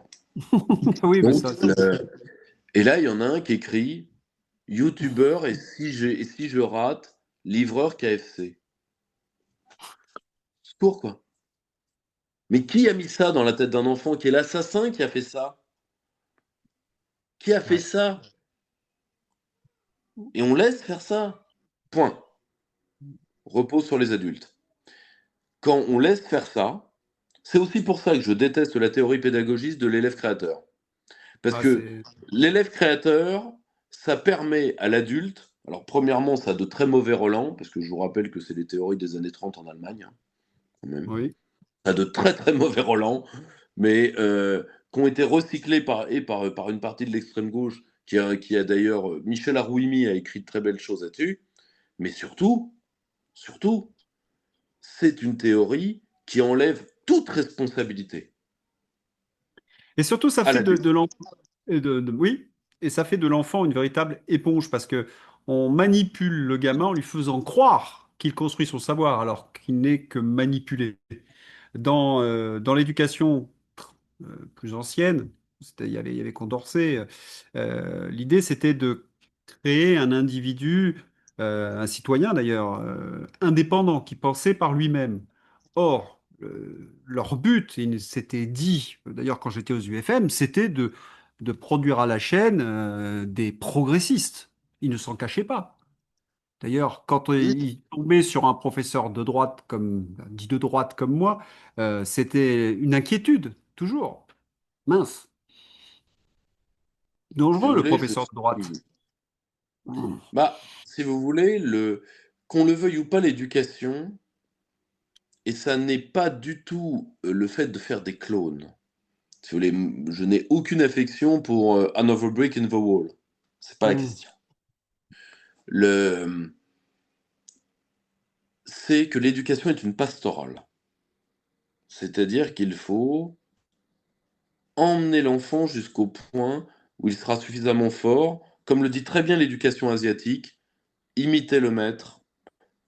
[SPEAKER 1] Oui, mais
[SPEAKER 5] Donc,
[SPEAKER 1] ça...
[SPEAKER 5] et là, il y en a un qui écrit YouTubeur et si je rate, livreur KFC. Secours, quoi. Mais qui a mis ça dans la tête d'un enfant? Qui est l'assassin qui a fait ça? Qui a fait
[SPEAKER 1] Ouais.
[SPEAKER 5] ça? Et on laisse faire ça. Point. Repose sur les adultes. Quand on laisse faire ça, c'est aussi pour ça que je déteste la théorie pédagogique de l'élève créateur. Parce
[SPEAKER 1] Ah,
[SPEAKER 5] que
[SPEAKER 1] c'est...
[SPEAKER 5] l'élève créateur, ça permet à l'adulte, alors premièrement, ça a de très mauvais relents, parce que je vous rappelle que c'est les théories des années 30 en Allemagne, hein, quand même.
[SPEAKER 1] Oui.
[SPEAKER 5] Ça a de très très mauvais relents, mais qui ont été recyclés par une partie de l'extrême gauche, qui a d'ailleurs, Michel Arouimi a écrit de très belles choses là-dessus. Mais surtout, c'est une théorie qui enlève toute responsabilité
[SPEAKER 1] Et surtout, ça
[SPEAKER 5] à
[SPEAKER 1] fait de
[SPEAKER 5] l'adulte.
[SPEAKER 1] l'enfant, oui, et ça fait de l'enfant une véritable éponge parce que on manipule le gamin en lui faisant croire qu'il construit son savoir alors qu'il n'est que manipulé. Dans l'éducation plus ancienne, il y avait Condorcet, l'idée c'était de créer un individu, un citoyen d'ailleurs, indépendant, qui pensait par lui-même. Or, leur but, il s'était dit, d'ailleurs quand j'étais aux UFM, c'était de produire à la chaîne des progressistes. Ils ne s'en cachaient pas. D'ailleurs, quand il tombait sur un professeur de droite dit de droite comme moi, c'était une inquiétude, toujours. Mince,
[SPEAKER 5] Si vous
[SPEAKER 1] dangereux le
[SPEAKER 5] voulez, je
[SPEAKER 1] professeur de
[SPEAKER 5] suis...
[SPEAKER 1] droite. Hmm.
[SPEAKER 5] Si vous voulez, qu'on le veuille ou pas, l'éducation, et ça n'est pas du tout le fait de faire des clones. Si vous voulez, je n'ai aucune affection pour Another Brick in the Wall. C'est pas la
[SPEAKER 1] Hmm.
[SPEAKER 5] question. Le... C'est que l'éducation est une pastorale. C'est-à-dire qu'il faut emmener l'enfant jusqu'au point où il sera suffisamment fort, comme le dit très bien l'éducation asiatique, imiter le maître,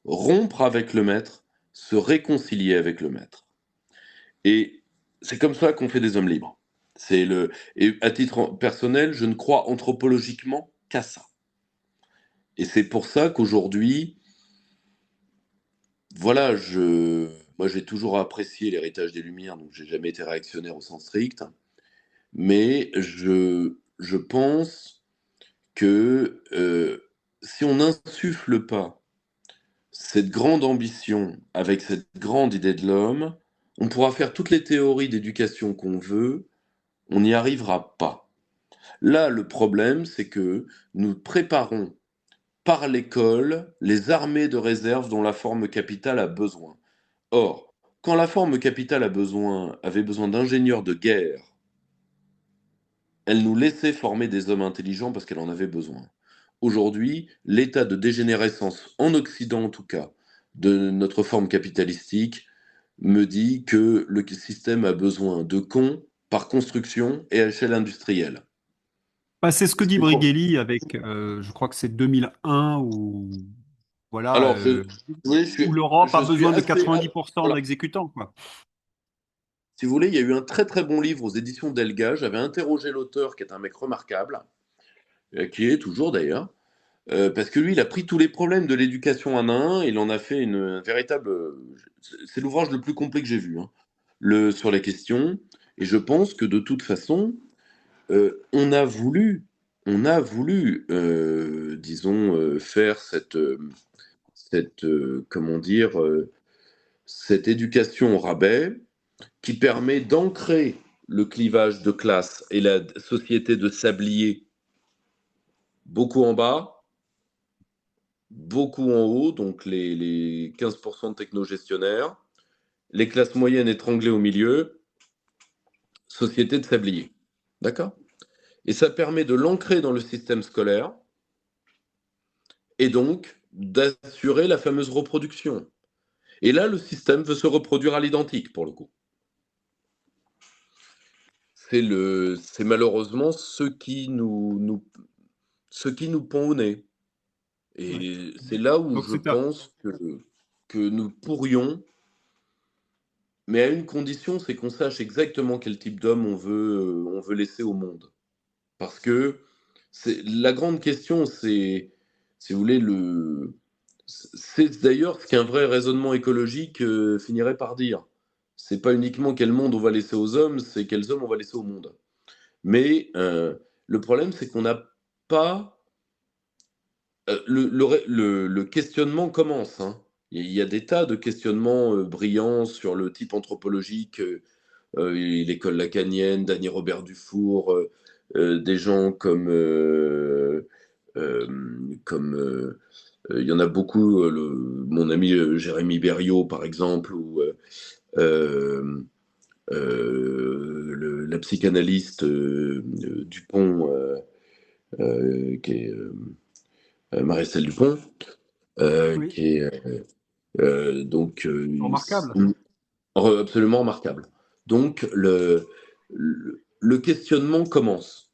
[SPEAKER 5] rompre avec le maître, se réconcilier avec le maître. Et c'est comme ça qu'on fait des hommes libres. Et à titre personnel, je ne crois anthropologiquement qu'à ça. Et c'est pour ça qu'aujourd'hui, voilà, moi j'ai toujours apprécié l'héritage des Lumières, donc j'ai jamais été réactionnaire au sens strict, mais je pense que si on n'insuffle pas cette grande ambition avec cette grande idée de l'homme, on pourra faire toutes les théories d'éducation qu'on veut, on n'y arrivera pas. Là, le problème, c'est que nous préparons par l'école les armées de réserve dont la forme capitale a besoin. Or, quand la forme capitale avait besoin d'ingénieurs de guerre, elle nous laissait former des hommes intelligents parce qu'elle en avait besoin. Aujourd'hui, l'état de dégénérescence, en Occident en tout cas, de notre forme capitalistique, me dit que le système a besoin de cons par construction et à échelle industrielle.
[SPEAKER 1] Bah, c'est ce que dit
[SPEAKER 5] C'est pour-
[SPEAKER 1] Brigelli avec, je crois que c'est 2001, voilà,
[SPEAKER 5] Alors, vous voyez,
[SPEAKER 1] où l'Europe a
[SPEAKER 5] je suis
[SPEAKER 1] besoin de
[SPEAKER 5] assez...
[SPEAKER 1] 90%
[SPEAKER 5] Voilà.
[SPEAKER 1] d'exécutants, quoi.
[SPEAKER 5] Si vous voulez, il y a eu un très très bon livre aux éditions Delga. J'avais interrogé l'auteur, qui est un mec remarquable, qui est toujours d'ailleurs, parce que lui, il a pris tous les problèmes de l'éducation un à un, et il en a fait un véritable... c'est l'ouvrage le plus complet que j'ai vu, hein, sur la question. Et je pense que de toute façon, on a voulu, disons, faire comment dire, cette éducation au rabais qui permet d'ancrer le clivage de classe et la société de sablier beaucoup en bas, beaucoup en haut, donc les 15% de technogestionnaires, les classes moyennes étranglées au milieu, société de sablier. D'accord? Et ça permet de l'ancrer dans le système scolaire et donc d'assurer la fameuse reproduction. Et là, le système veut se reproduire à l'identique, pour le coup. C'est malheureusement ce qui nous pend au nez.
[SPEAKER 1] Ouais.
[SPEAKER 5] Et c'est là où
[SPEAKER 1] Donc
[SPEAKER 5] je
[SPEAKER 1] c'est un...
[SPEAKER 5] pense que nous pourrions, mais à une condition, c'est qu'on sache exactement quel type d'homme on veut laisser au monde. Parce que la grande question, c'est, si vous voulez, c'est d'ailleurs ce qu'un vrai raisonnement écologique finirait par dire. C'est pas uniquement quel monde on va laisser aux hommes, c'est quels hommes on va laisser au monde. Mais le problème, c'est qu'on n'a pas... le questionnement commence, hein. Il y a des tas de questionnements brillants sur le type anthropologique, l'école lacanienne, Dany Robert Dufour, des gens euh, il y en a beaucoup, mon ami Jérémy Berriot, par exemple, ou euh, la psychanalyste Dupont, qui est Marie-Estelle Dupont.
[SPEAKER 1] Oui,
[SPEAKER 5] qui est donc
[SPEAKER 1] remarquable.
[SPEAKER 5] absolument remarquable. Donc le questionnement commence.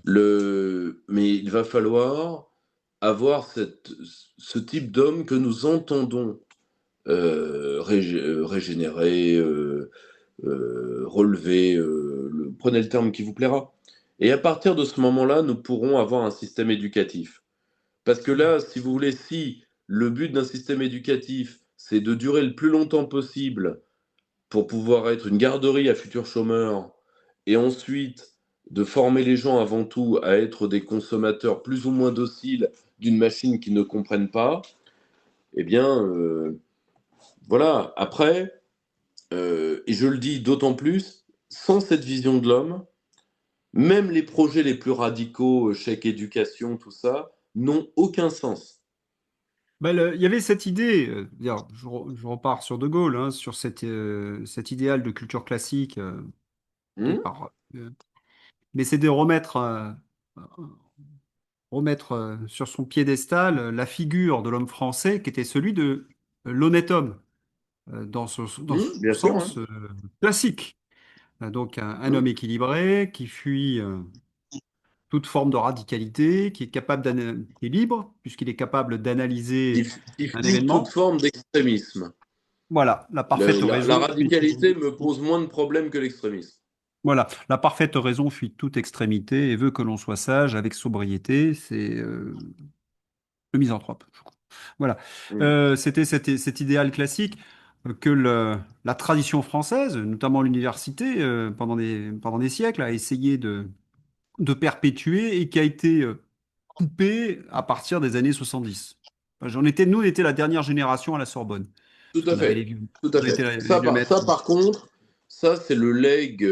[SPEAKER 5] Mais il va falloir avoir ce type d'homme que nous entendons régénérer, relever, prenez le terme qui vous plaira. Et à partir de ce moment-là, nous pourrons avoir un système éducatif. Parce que là, si vous voulez, si le but d'un système éducatif, c'est de durer le plus longtemps possible pour pouvoir être une garderie à futurs chômeurs, et ensuite de former les gens avant tout à être des consommateurs plus ou moins dociles d'une machine qu'ils ne comprennent pas, eh bien, voilà. Après, et je le dis d'autant plus, sans cette vision de l'homme, même les projets les plus radicaux, chèque éducation, tout ça, n'ont aucun sens.
[SPEAKER 1] Ben, il y avait cette idée, je repars sur De Gaulle, hein, sur cet idéal de culture classique, et
[SPEAKER 5] Hmm.
[SPEAKER 1] mais c'est de remettre sur son piédestal la figure de l'homme français qui était celui de l'honnête homme, dans son
[SPEAKER 5] Bien sûr, hein.
[SPEAKER 1] sens classique. Donc un
[SPEAKER 5] Hmm.
[SPEAKER 1] homme équilibré qui fuit toute forme de radicalité, qui est libre, puisqu'il est capable
[SPEAKER 5] Qui,
[SPEAKER 1] d'analyser
[SPEAKER 5] qui
[SPEAKER 1] un
[SPEAKER 5] fuit toute
[SPEAKER 1] événement.
[SPEAKER 5] forme d'extrémisme.
[SPEAKER 1] Voilà, la parfaite
[SPEAKER 5] La
[SPEAKER 1] raison fuit.
[SPEAKER 5] radicalité me pose moins de problèmes que l'extrémisme.
[SPEAKER 1] Voilà, la parfaite raison fuit toute extrémité et veut que l'on soit sage avec sobriété. C'est le misanthrope, je crois. Voilà.
[SPEAKER 5] Hmm.
[SPEAKER 1] C'était cet idéal classique que la tradition française, notamment l'université, pendant des siècles, a essayé de perpétuer et qui a été coupé à partir des années 70. Enfin, nous, on était la dernière génération à la Sorbonne,
[SPEAKER 5] Tout à
[SPEAKER 1] puisqu'on avait
[SPEAKER 5] fait. Tout à
[SPEAKER 1] on était
[SPEAKER 5] fait.
[SPEAKER 1] les vieux maîtres.
[SPEAKER 5] Ça, par contre, ça, c'est le legs,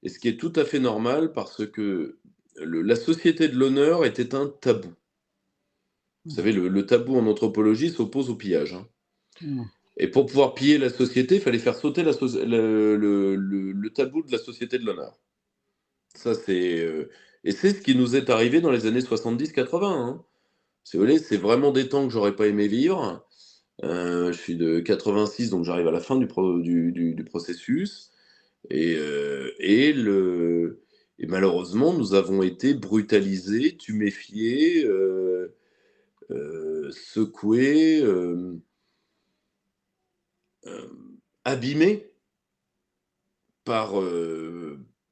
[SPEAKER 5] et ce qui est tout à fait normal parce que la société de l'honneur était un tabou. Vous savez, le tabou en anthropologie s'oppose au pillage, hein.
[SPEAKER 1] Mm.
[SPEAKER 5] Et pour pouvoir piller la société, il fallait faire sauter le tabou de la société de l'honneur. Ça, et c'est ce qui nous est arrivé dans les années 70-80, hein. Si vous voulez, c'est vraiment des temps que j'aurais pas aimé vivre. Je suis de 86, donc j'arrive à la fin du processus. Et malheureusement, nous avons été brutalisés, tuméfiés, secoués, euh, abîmés par,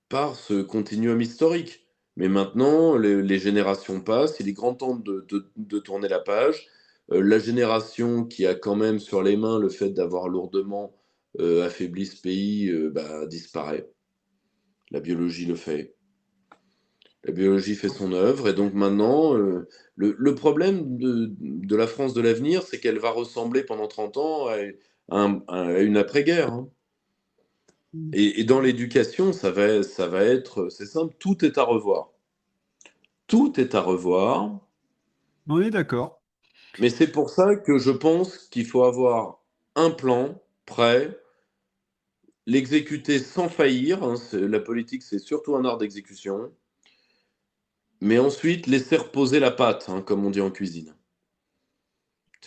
[SPEAKER 5] par ce continuum historique. Mais maintenant, les générations passent, il est grand temps de tourner la page. La génération qui a quand même sur les mains le fait d'avoir lourdement affaibli ce pays disparaît. La biologie le fait. La biologie fait son œuvre, et donc maintenant, le problème de la France de l'avenir, c'est qu'elle va ressembler pendant 30 ans à une après-guerre, hein. Et dans l'éducation, ça va être, c'est simple, tout est à revoir. Tout est à revoir,
[SPEAKER 1] On est d'accord.
[SPEAKER 5] mais c'est pour ça que je pense qu'il faut avoir un plan prêt, l'exécuter sans faillir, hein, la politique, c'est surtout un art d'exécution, mais ensuite laisser reposer la pâte, hein, comme on dit en cuisine.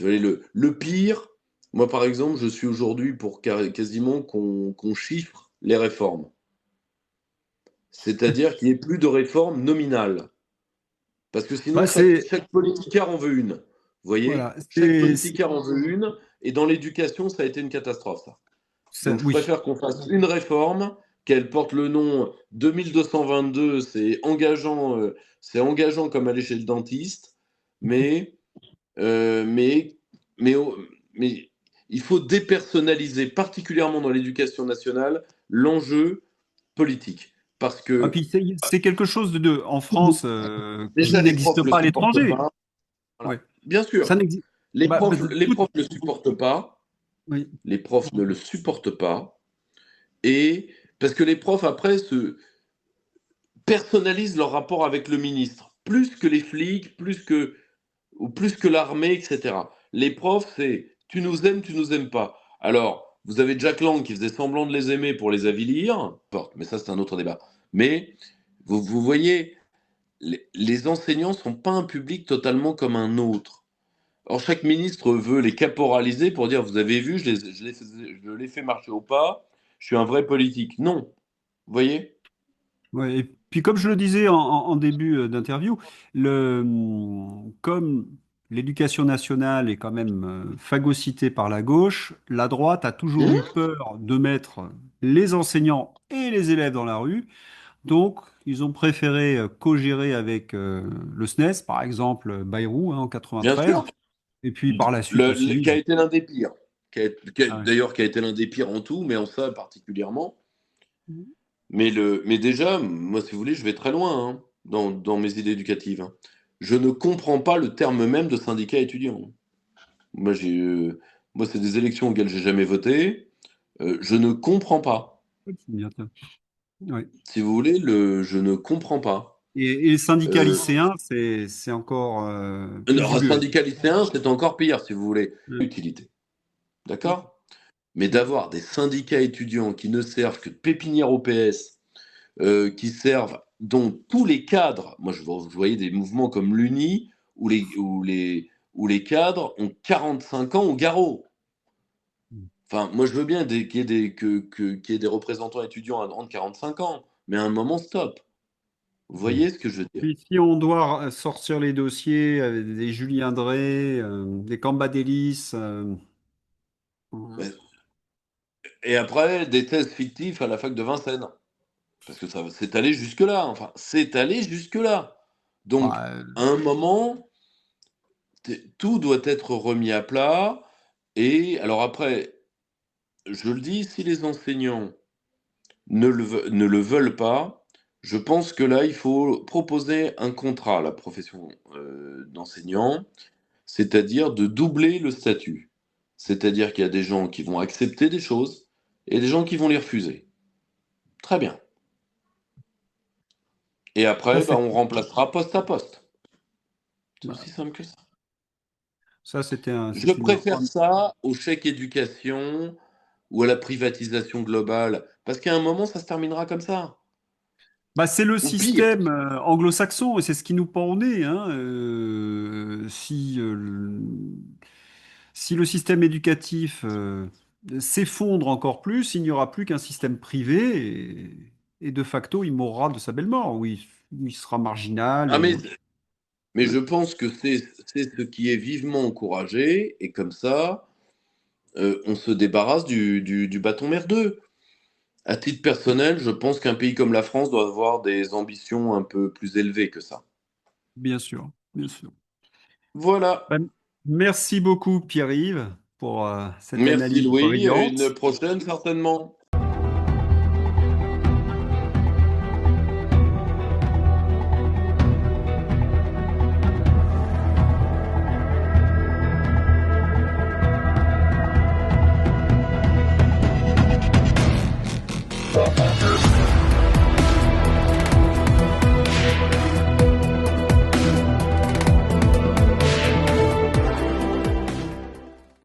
[SPEAKER 5] Vous voyez, le pire, moi par exemple, je suis aujourd'hui pour quasiment qu'on chiffre les réformes. C'est-à-dire qu'il n'y ait plus de réformes nominales. Parce que sinon,
[SPEAKER 1] Bah, c'est
[SPEAKER 5] chaque politicard en veut une. Vous voyez?
[SPEAKER 1] voilà,
[SPEAKER 5] Chaque politicard en veut une. Et dans l'éducation, ça a été une catastrophe, ça. Donc, je
[SPEAKER 1] oui.
[SPEAKER 5] préfère qu'on fasse une réforme, qu'elle porte le nom 2222, c'est engageant comme aller chez le dentiste, mais, euh, mais, mais, oh, mais il faut dépersonnaliser, particulièrement dans l'éducation nationale, l'enjeu politique. Parce
[SPEAKER 1] Ah,
[SPEAKER 5] que
[SPEAKER 1] puis c'est quelque chose en France qui
[SPEAKER 5] déjà, les profs
[SPEAKER 1] n'existe
[SPEAKER 5] ne le
[SPEAKER 1] pas à
[SPEAKER 5] supportent
[SPEAKER 1] l'étranger.
[SPEAKER 5] pas. Voilà.
[SPEAKER 1] Ouais.
[SPEAKER 5] Bien sûr,
[SPEAKER 1] Ça n'existe.
[SPEAKER 5] les profs ne le supportent pas.
[SPEAKER 1] Oui.
[SPEAKER 5] Les profs ne le supportent pas. Et parce que les profs, après, se personnalisent leur rapport avec le ministre, plus que les flics, ou plus que l'armée, etc. Les profs, c'est tu nous aimes pas. Alors, vous avez Jack Lang qui faisait semblant de les aimer pour les avilir, mais ça, c'est un autre débat. Mais vous voyez, les enseignants ne sont pas un public totalement comme un autre. Alors, chaque ministre veut les caporaliser pour dire, vous avez vu, je les fais marcher au pas, je suis un vrai politique. Non, vous voyez?
[SPEAKER 1] Ouais, et puis comme je le disais en début d'interview, comme l'éducation nationale est quand même phagocytée par la gauche, la droite a toujours
[SPEAKER 5] Hum.
[SPEAKER 1] eu peur de mettre les enseignants et les élèves dans la rue. Donc, ils ont préféré co-gérer avec le SNES, par exemple, Bayrou, hein, en
[SPEAKER 5] Bien
[SPEAKER 1] 93,
[SPEAKER 5] sûr.
[SPEAKER 1] et puis par la suite
[SPEAKER 5] Qui
[SPEAKER 1] aussi.
[SPEAKER 5] a été l'un des pires.
[SPEAKER 1] Ah ouais.
[SPEAKER 5] D'ailleurs, qui a été l'un des pires en tout, mais en ça particulièrement. Mais déjà, moi, si vous voulez, je vais très loin hein, dans mes idées éducatives. Hein. Je ne comprends pas le terme même de syndicat étudiant. Moi, moi c'est des élections auxquelles j'ai jamais voté. Je ne comprends pas.
[SPEAKER 1] C'est bien ça. Ouais.
[SPEAKER 5] Si vous voulez, je ne comprends pas.
[SPEAKER 1] Et les syndicats
[SPEAKER 5] Euh,
[SPEAKER 1] lycéens, c'est encore plus
[SPEAKER 5] alors, un
[SPEAKER 1] ubuesque.
[SPEAKER 5] syndicat lycéen, c'est encore pire, si vous voulez.
[SPEAKER 1] Mm.
[SPEAKER 5] Utilité.
[SPEAKER 1] Mm.
[SPEAKER 5] D'accord? Mais
[SPEAKER 1] Mm.
[SPEAKER 5] d'avoir des syndicats étudiants qui ne servent que de pépinière au PS, qui servent, dont tous les cadres, moi je voyais des mouvements comme l'UNI, où les cadres ont 45 ans au garrot. Enfin, moi je veux bien qu'il y ait des représentants étudiants à de 45 ans, mais à un moment, stop. Vous
[SPEAKER 1] Mm.
[SPEAKER 5] voyez ce que je veux dire?
[SPEAKER 1] Puis si on doit sortir les dossiers avec des Julien Drey, des Cambadélis,
[SPEAKER 5] Ouais. Et après, des thèses fictifs à la fac de Vincennes. Parce que ça c'est allé jusque-là. Enfin, c'est allé jusque-là. Donc,
[SPEAKER 1] bah,
[SPEAKER 5] à un moment, tout doit être remis à plat. Et alors après, je le dis, si les enseignants ne le veulent pas, je pense que là, il faut proposer un contrat à la profession d'enseignant, c'est-à-dire de doubler le statut. C'est-à-dire qu'il y a des gens qui vont accepter des choses et des gens qui vont les refuser. Très bien. Et
[SPEAKER 1] ça,
[SPEAKER 5] après, bah,
[SPEAKER 1] c'est-
[SPEAKER 5] on remplacera poste à poste. C'est
[SPEAKER 1] bah,
[SPEAKER 5] aussi simple que ça.
[SPEAKER 1] ça,
[SPEAKER 5] Je
[SPEAKER 1] c'est une.
[SPEAKER 5] préfère ça au chèque éducation ou à la privatisation globale, parce qu'à un moment, ça se terminera comme ça.
[SPEAKER 1] Bah, c'est le
[SPEAKER 5] Ou pire.
[SPEAKER 1] système anglo-saxon et c'est ce qui nous pend au nez, hein. Si le système éducatif s'effondre encore plus, il n'y aura plus qu'un système privé et de facto, il mourra de sa belle mort. Oui, il sera marginal
[SPEAKER 5] Ah,
[SPEAKER 1] et
[SPEAKER 5] mais je pense que c'est ce qui est vivement encouragé, et comme ça, on se débarrasse du bâton merdeux. À titre personnel, je pense qu'un pays comme la France doit avoir des ambitions un peu plus élevées que ça.
[SPEAKER 1] bien sûr, bien sûr.
[SPEAKER 5] Voilà.
[SPEAKER 1] Bah, merci beaucoup, Pierre-Yves, pour cette
[SPEAKER 5] Merci
[SPEAKER 1] analyse
[SPEAKER 5] Louis, à une
[SPEAKER 1] brillante.
[SPEAKER 5] prochaine certainement.